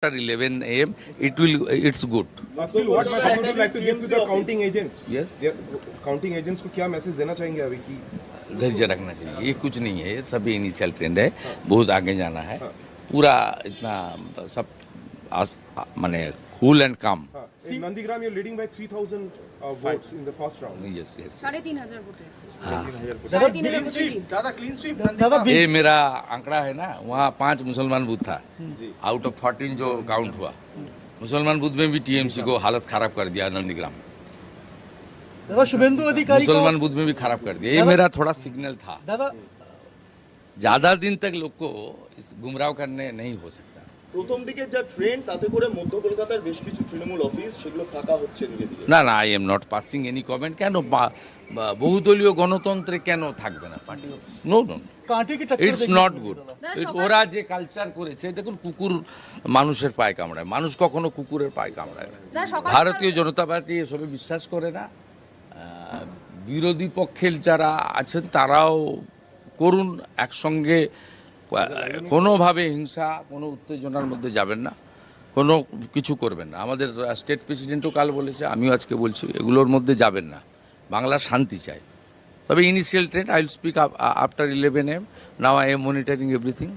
after 11 a.m. It's good. Still, what message would you like to give to the counting agents? Yes. The counting agents को क्या message देना चाहेंगे अभी कि धैर्य रखना चाहिए, ये कुछ नहीं है, ये सभी इनिशियल ट्रेंड है, बहुत आगे जाना है, पूरा इतना सब माने कूल एंड काम. in Nandigram you're leading by 3,000 votes in the first round. Yes yes 3,500 vote है. दादा क्लीन स्वीप ये मेरा आंकड़ा है ना, वहाँ 5 मुसलमान बूथ था आउट ऑफ 14 जो काउंट हुआ. मुसलमान बूथ में भी टीएमसी को हालत खराब कर दिया नंदीग्राम. दादा शुभेंदु अधिकारी मुसलमान बूथ में भी खराब कर दिया. ये मेरा थोड़ा सिग्नल था. दादा ज्यादा दिन तक लोग को गुमराह करने नहीं हो सकता. প্রথম দিকে যা ট্রেন্ড তাতে করে মধ্য কলকাতার বেশ কিছু তৃণমূল অফিস সেগুলো ফাঁকা হচ্ছে ধীরে ধীরে. না না, I am not passing any comment. কেন বহুদলীয় গণতন্ত্রে কেন থাকবে না পার্টি অফিস? নো নো, কাঁটি কি টক্কর ইটস নট গুড. ওরা যে কালচার করেছে, দেখুন কুকুর মানুষের পায়ে কামড়ায়, মানুষ কখনো কুকুরের পায়ে কামড়ায় না. ভারতীয় জনতা পার্টি এসবে বিশ্বাস করে না. বিরোধী পক্ষের যারা আছেন তারাও করুন, একসঙ্গে কোনোভাবে হিংসা কোনো উত্তেজনার মধ্যে যাবেন না, কোনো কিছু করবেন না. আমাদের স্টেট প্রেসিডেন্টও কাল বলেছে, আমিও আজকে বলছি, এগুলোর মধ্যে যাবেন না. বাংলা শান্তি চাই. তবে initial trend I will speak after 11 AM. Now I am monitoring everything.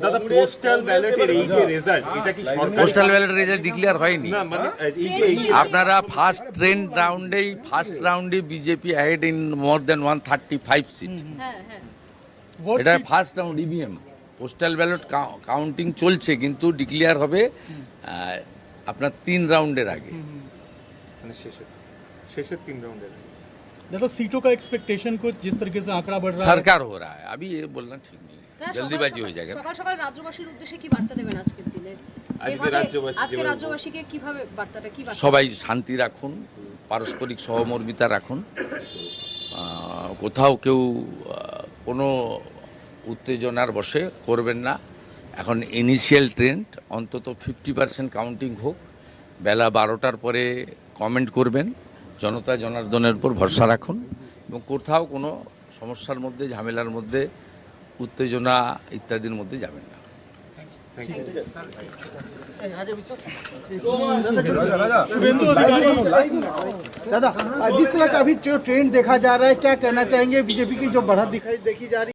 দাদা পোস্টাল ব্যালটের এই যে রেজাল্ট, এটা কি সরকার পোস্টাল ব্যালটের রেজাল্ট ডিক্লেয়ার হয়নি. না মানে এই যে আপনারা ফার্স্ট রাউন্ডে BJP ahead in more than 135 seat. Vote এটা first round EVM. Postal ballot counting চলছে, কিন্তু ডিক্লেয়ার হবে আপনার 3 রাউন্ডের আগে. মানে শেষের 3 রাউন্ডের दादा सीटों का एक्सपेक्टेशन कुछ जिस तरीके से आंकड़ा बढ़ रहा है सरकार हो रहा है, अभी ये बोलना ठीक नहीं है, जल्दीबाजी हो जाएगा. সকাল সকাল রাজ্যবাসীর উদ্দেশ্যে কি বার্তা দেবেন আজকের দিনে? আজকে রাজ্যবাসীকে কিভাবে বার্তাটা কি বার্তা? সবাই শান্তি রাখুন, পারস্পরিক সহমর্মিতা রাখুন, কোথাও কেউ কোনো উত্তেজনার বশে করবেন না. এখন ইনিশিয়াল ট্রেন্ড, অন্তত 50% কাউন্টিং হোক, বেলা 12টার পরে কমেন্ট করবেন, জনতা জনার্দনের উপর ভরসা রাখুন, এবং কোথাও কোনো সমস্যার মধ্যে, ঝামেলার মধ্যে, উত্তেজনা ইত্যাদির মধ্যে যাবেন না. शुभेंदु अधिकारी दादा जिस तरह का अभी जो ट्रेंड देखा जा रहा है, क्या कहना चाहेंगे? बीजेपी की जो बढ़त देखी जा रही है